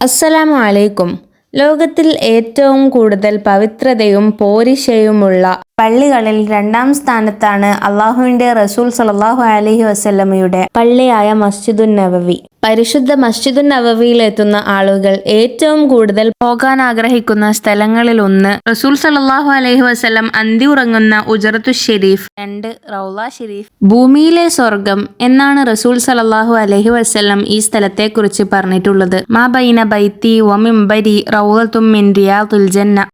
അസ്സലാമു അലൈക്കും. ലോകത്തിൽ ഏറ്റവും കൂടുതൽ പവിത്രതയും പോരിശയുമുള്ള പള്ളികളിൽ രണ്ടാം സ്ഥാനത്താണ് അള്ളാഹുവിന്റെ റസൂൽ സ്വല്ലല്ലാഹു അലൈഹി വസല്ലമയുടെ പള്ളിയായ മസ്ജിദുൻ നബവി. പരിശുദ്ധ മസ്ജിദുൻ നബവിയിൽ എത്തുന്ന ആളുകൾ ഏറ്റവും കൂടുതൽ പോകാൻ ആഗ്രഹിക്കുന്ന സ്ഥലങ്ങളിലൊന്ന് റസൂൽ സ്വല്ലല്ലാഹു അലൈഹി വസല്ലം അന്തിയുറങ്ങുന്ന ഉജറത്തു ഷെരീഫ്, 2 റൗള ഷെരീഫ്, ഭൂമിയിലെ സ്വർഗം എന്നാണ് റസൂൽ സ്വല്ലല്ലാഹു അലൈഹി വസല്ലം ഈ സ്ഥലത്തെക്കുറിച്ച് പറഞ്ഞിട്ടുള്ളത്. മാ ബൈന ബൈത്തി വ മിംബരി റൗളത്തും മിൻ റിയാദിൽ ജന്ന.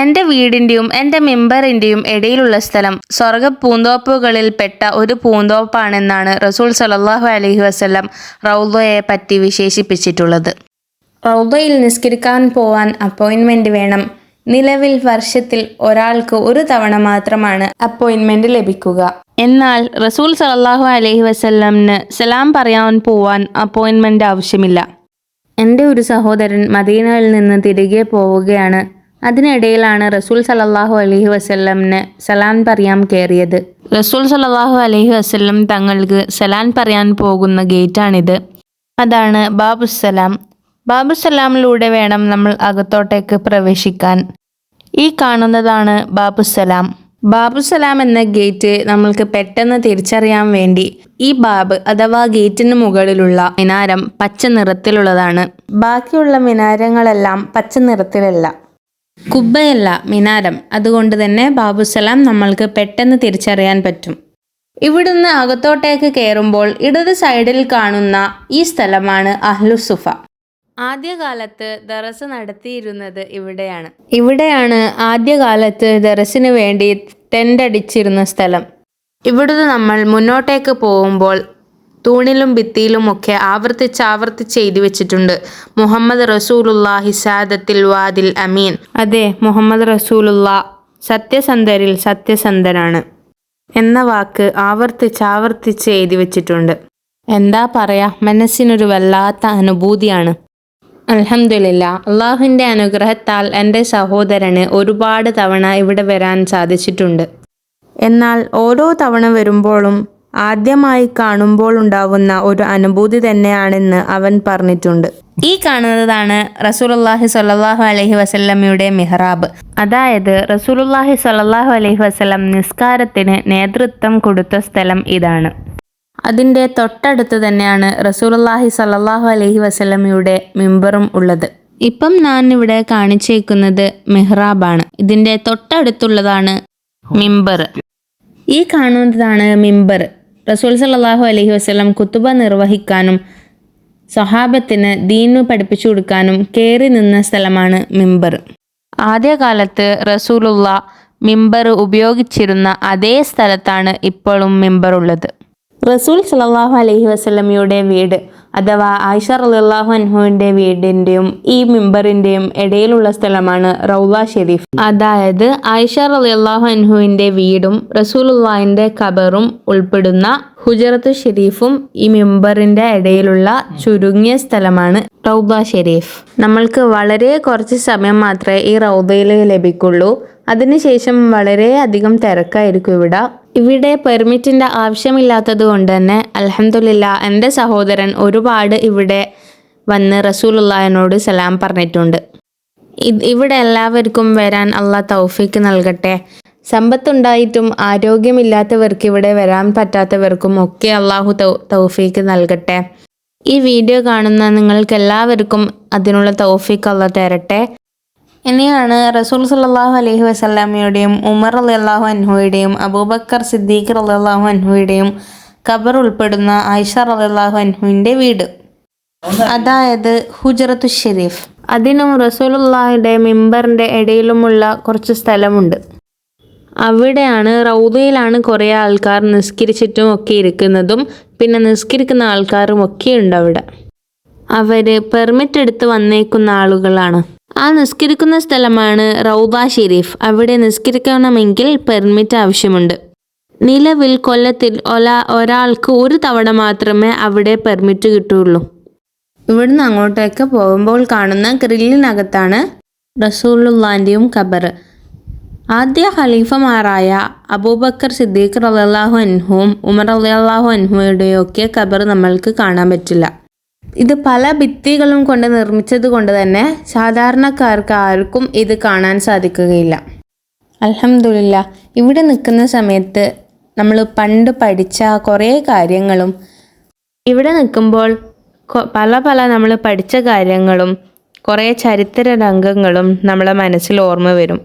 എന്റെ വീടിന്റെയും എന്റെ മിമ്പറിന്റെയും ഇടയിലുള്ള സ്ഥലം സ്വർഗ പൂന്തോപ്പുകളിൽ പെട്ട ഒരു പൂന്തോപ്പാണെന്നാണ് റസൂൽ സ്വല്ലല്ലാഹു അലൈഹി വസല്ലം റൗളയെ പറ്റി വിശേഷിപ്പിച്ചിട്ടുള്ളത്. റൗളയിൽ നിസ്കരിക്കാൻ പോവാൻ അപ്പോയിന്റ്മെന്റ് വേണം. നിലവിൽ വർഷത്തിൽ ഒരാൾക്ക് ഒരു തവണ മാത്രമാണ് അപ്പോയിന്റ്മെന്റ് ലഭിക്കുക. എന്നാൽ റസൂൽ സ്വല്ലല്ലാഹു അലൈഹി വസല്ലമിന് സലാം പറയാൻ പോവാൻ അപ്പോയിന്റ്മെന്റ് ആവശ്യമില്ല. എൻ്റെ ഒരു സഹോദരൻ മദീനയിൽ നിന്ന് തിരികെ പോവുകയാണ്. അതിനിടയിലാണ് റസൂൽ സല്ലല്ലാഹു അലൈഹി വസല്ലമിന് സലാം പറയാൻ കയറിയത്. റസൂൽ സല്ലല്ലാഹു അലൈഹി വസല്ലം തങ്ങൾക്ക് സലാം പറയാൻ പോകുന്ന ഗേറ്റാണിത്. അതാണ് ബാബുസ്സലാം. ബാബുസ്സലാമിലൂടെ വേണം നമ്മൾ അകത്തോട്ടേക്ക് പ്രവേശിക്കാൻ. ഈ കാണുന്നതാണ് ബാബുസ്സലാം. ബാബുസലാം എന്ന ഗേറ്റ് നമ്മൾക്ക് പെട്ടെന്ന് തിരിച്ചറിയാൻ വേണ്ടി ഈ ബാബ് അഥവാ ഗേറ്റിന് മുകളിലുള്ള മിനാരം പച്ച നിറത്തിലുള്ളതാണ്. ബാക്കിയുള്ള മിനാരങ്ങളെല്ലാം പച്ച നിറത്തിലല്ല, കുബ്ബയല്ല, മിനാരം. അതുകൊണ്ട് തന്നെ ബാബുസലാം നമ്മൾക്ക് പെട്ടെന്ന് തിരിച്ചറിയാൻ പറ്റും. ഇവിടുന്ന് അകത്തോട്ടേക്ക് കയറുമ്പോൾ ഇടത് സൈഡിൽ കാണുന്ന ഈ സ്ഥലമാണ് അഹ്ലുസുഫ. ആദ്യകാലത്ത് ദറസ് നടത്തിയിരുന്നത് ഇവിടെയാണ്. ഇവിടെയാണ് ആദ്യകാലത്ത് ദറസിന് വേണ്ടി ടെൻ്റ് അടിച്ചിരുന്ന സ്ഥലം. ഇവിടുന്ന് നമ്മൾ മുന്നോട്ടേക്ക് പോകുമ്പോൾ തൂണിലും ഭിത്തിയിലുമൊക്കെ ആവർത്തിച്ച് എഴുതി വെച്ചിട്ടുണ്ട്, മുഹമ്മദ് റസൂലുള്ളാഹി സാദത്തിൽ വാദിൽ അമീൻ. അതെ, മുഹമ്മദ് റസൂലുള്ള സത്യസന്ധരിൽ സത്യസന്ധനാണ് എന്ന വാക്ക് ആവർത്തിച്ച് എഴുതി വെച്ചിട്ടുണ്ട്. എന്താ പറയാ, മനസ്സിനൊരു വല്ലാത്ത അനുഭൂതിയാണ്. അൽഹംദുലില്ലാ, അള്ളാഹുവിൻ്റെ അനുഗ്രഹത്താൽ എൻ്റെ സഹോദരന് ഒരുപാട് തവണ ഇവിടെ വരാൻ സാധിച്ചിട്ടുണ്ട്. എന്നാൽ ഓരോ തവണ വരുമ്പോഴും ആദ്യമായി കാണുമ്പോൾ ഉണ്ടാവുന്ന ഒരു അനുഭൂതി തന്നെയാണെന്ന് അവൻ പറഞ്ഞിട്ടുണ്ട്. ഈ കാണുന്നതാണ് റസൂലുള്ളാഹി സ്വല്ലല്ലാഹു അലൈഹി വസല്ലമയുടെ മിഹ്റാബ്. അതായത് റസൂലുള്ളാഹി സ്വല്ലല്ലാഹു അലൈഹി വസല്ലം നിസ്കാരത്തിന് നേതൃത്വം കൊടുത്ത സ്ഥലം ഇതാണ്. അതിൻ്റെ തൊട്ടടുത്ത് തന്നെയാണ് റസൂലുള്ളാഹി സ്വല്ലല്ലാഹു അലൈഹി വസല്ലമയുടെ മിമ്പറും ഉള്ളത്. ഇപ്പം ഞാൻ ഇവിടെ കാണിച്ചേക്കുന്നത് മിഹ്റാബാണ്. ഇതിൻ്റെ തൊട്ടടുത്തുള്ളതാണ് മിമ്പർ. ഈ കാണുന്നതാണ് മിമ്പർ. റസൂൽ സ്വല്ലല്ലാഹു അലൈഹി വസല്ലം കുത്തുബ നിർവഹിക്കാനും സ്വഹാബത്തിന് ദീനു പഠിപ്പിച്ചു കൊടുക്കാനും കയറി നിന്ന സ്ഥലമാണ് മിമ്പർ. ആദ്യകാലത്ത് റസൂലുള്ള മിമ്പർ ഉപയോഗിച്ചിരുന്ന അതേ സ്ഥലത്താണ് ഇപ്പോഴും മിമ്പർ ഉള്ളത്. റസൂൽ സല്ലല്ലാഹു അലൈഹി വസല്ലമയുടെ വീട് അഥവാ ആയിഷ റളിയല്ലാഹു അൻഹുവിൻ്റെ വീടിൻ്റെയും ഈ മിമ്പറിൻ്റെയും ഇടയിലുള്ള സ്ഥലമാണ് റൗള ഷെരീഫ്. അതായത് ആയിഷ റളിയല്ലാഹു അൻഹുവിൻ്റെ വീടും റസൂലുള്ളാഹിൻ്റെ ഖബറും ഉൾപ്പെടുന്ന ഹുജറത്തു ഷെരീഫും ഈ മിമ്പറിൻ്റെ ഇടയിലുള്ള ചുരുങ്ങിയ സ്ഥലമാണ് റൗള ഷെരീഫ്. നമ്മൾക്ക് വളരെ കുറച്ച് സമയം മാത്രമേ ഈ റൗളയിൽ ലഭിക്കുള്ളൂ. അതിനുശേഷം വളരെ അധികം തിരക്കായിരിക്കും ഇവിടെ പെർമിറ്റിൻ്റെ ആവശ്യമില്ലാത്തത് കൊണ്ട് തന്നെ അൽഹംദുലില്ലാ എൻ്റെ സഹോദരൻ ഒരുപാട് ഇവിടെ വന്ന് റസൂലുള്ളാഹിനോട് സലാം പറഞ്ഞിട്ടുണ്ട്. ഇവിടെ എല്ലാവർക്കും വരാൻ അള്ളാഹ് തൗഫീക്ക് നൽകട്ടെ. സമ്പത്തുണ്ടായിട്ടും ആരോഗ്യമില്ലാത്തവർക്ക് ഇവിടെ വരാൻ പറ്റാത്തവർക്കും ഒക്കെ അള്ളാഹു തൗഫീക്ക് നൽകട്ടെ. ഈ വീഡിയോ കാണുന്ന നിങ്ങൾക്ക് എല്ലാവർക്കും അതിനുള്ള തൗഫീക്ക് അള്ളാഹ് തരട്ടെ. ഇനിയാണ് റസൂൽ സല്ലല്ലാഹു അലൈഹി വസല്ലമയുടെയും ഉമർ റളിയല്ലാഹു അൻഹുവിൻ്റെയും അബൂബക്കർ സിദ്ദീഖ് റളിയല്ലാഹു അൻഹുവിൻ്റെയും ഖബർ ഉൾപ്പെടുന്ന ആയിഷ റളിയല്ലാഹു അൻഹുവിൻ്റെ വീട്, അതായത് ഹുജറത്തു ഷെരീഫ്. അതിനും റസൂലുള്ളാഹിയുടെ മിമ്പറിൻ്റെ ഇടയിലുമുള്ള കുറച്ച് സ്ഥലമുണ്ട്. അവിടെയാണ് റൗദയിലാണ് കുറേ ആൾക്കാർ നിസ്കരിച്ചിട്ടും ഒക്കെ ഇരിക്കുന്നതും പിന്നെ നിസ്കരിക്കുന്ന ആൾക്കാരും ഒക്കെ ഉണ്ട് അവിടെ. അവർ പെർമിറ്റ് എടുത്ത് വന്നേക്കുന്ന ആളുകളാണ്. ആ നിസ്കരിക്കുന്ന സ്ഥലമാണ് റൗദ ഷെരീഫ്. അവിടെ നിസ്കരിക്കണമെങ്കിൽ പെർമിറ്റ് ആവശ്യമുണ്ട്. നിലവിൽ കൊല്ലത്തിൽ ഒരാൾക്ക് ഒരു തവണ മാത്രമേ അവിടെ പെർമിറ്റ് കിട്ടുകയുള്ളൂ. ഇവിടുന്ന് അങ്ങോട്ടേക്ക് പോകുമ്പോൾ കാണുന്ന ഗ്രില്ലിനകത്താണ് റസൂലുള്ളാഹിൻ്റെയും ഖബർ. ആദ്യ ഖലീഫമാരായ അബൂബക്കർ സിദ്ദീഖ് റളിയല്ലാഹു അൻഹുവും ഉമർ റളിയല്ലാഹു അൻഹുയുടെയും ഒക്കെ ഖബർ നമ്മൾക്ക് കാണാൻ പറ്റില്ല. ഇത് പല ഭിത്തികളും കൊണ്ട് നിർമ്മിച്ചത് കൊണ്ട് തന്നെ സാധാരണക്കാർക്ക് ആർക്കും ഇത് കാണാൻ സാധിക്കുകയില്ല. അൽഹംദുലില്ലാ, ഇവിടെ നിൽക്കുന്ന സമയത്ത് നമ്മൾ പണ്ട് പഠിച്ച കുറേ കാര്യങ്ങളും ഇവിടെ നിൽക്കുമ്പോൾ പല നമ്മൾ പഠിച്ച കാര്യങ്ങളും കുറേ ചരിത്ര രംഗങ്ങളും നമ്മളെ മനസ്സിൽ ഓർമ്മ വരും.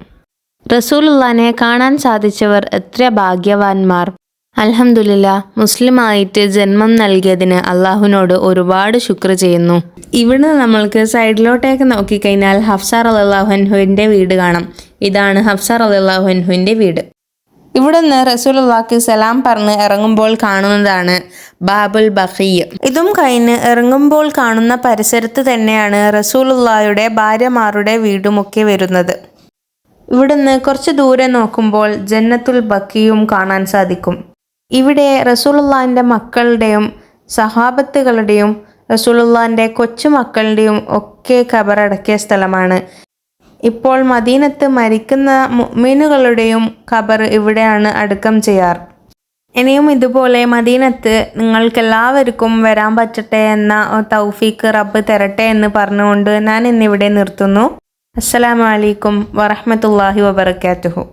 റസൂലുള്ളാഹിനെ കാണാൻ സാധിച്ചവർ എത്ര ഭാഗ്യവാന്മാർ. അൽഹംദുലില്ലാ, മുസ്ലിമായിട്ട് ജന്മം നൽകിയതിന് അള്ളാഹുവിനോട് ഒരുപാട് ശുക്ർ ചെയ്യുന്നു. ഇവിടെ നമ്മൾക്ക് സൈഡിലോട്ടേക്ക് നോക്കിക്കഴിഞ്ഞാൽ ഹഫ്സ റളിയല്ലാഹു അൻഹുവിൻ്റെ വീട് കാണാം. ഇതാണ് ഹഫ്സ റളിയല്ലാഹു അൻഹുവിൻ്റെ വീട്. ഇവിടുന്ന് റസൂലുള്ളാഹിക്ക് സലാം പറഞ്ഞ് ഇറങ്ങുമ്പോൾ കാണുന്നതാണ് ബാബുൽ ബഖീ. ഇതും കഴിഞ്ഞ് ഇറങ്ങുമ്പോൾ കാണുന്ന പരിസരത്ത് തന്നെയാണ് റസൂലുള്ളാഹിയുടെ ഭാര്യമാരുടെ വീടുമൊക്കെ വരുന്നത്. ഇവിടുന്ന് കുറച്ച് ദൂരെ നോക്കുമ്പോൾ ജന്നത്തുൽ ബഖീയും കാണാൻ സാധിക്കും. ഇവിടെ റസൂലുള്ളാഹിൻ്റെ മക്കളുടെയും സഹാബത്തുകളുടെയും റസൂലുള്ളാഹിൻ്റെ കൊച്ചുമക്കളുടെയും ഒക്കെ ഖബറടക്കിയ സ്ഥലമാണ്. ഇപ്പോൾ മദീനത്ത് മരിക്കുന്ന മുഅ്മിനുകളുടെയും ഖബർ ഇവിടെയാണ് അടക്കം ചെയ്യാറ്. ഇനിയും ഇതുപോലെ മദീനത്ത് നിങ്ങൾക്കെല്ലാവർക്കും വരാൻ പറ്റട്ടെ എന്ന തൗഫീക്ക് റബ്ബ് തരട്ടെ എന്ന് പറഞ്ഞുകൊണ്ട് ഞാൻ ഇന്നിവിടെ നിർത്തുന്നു. അസ്സലാമു അലൈക്കും വറഹ്മത്തുള്ളാഹി വബറകാതുഹു.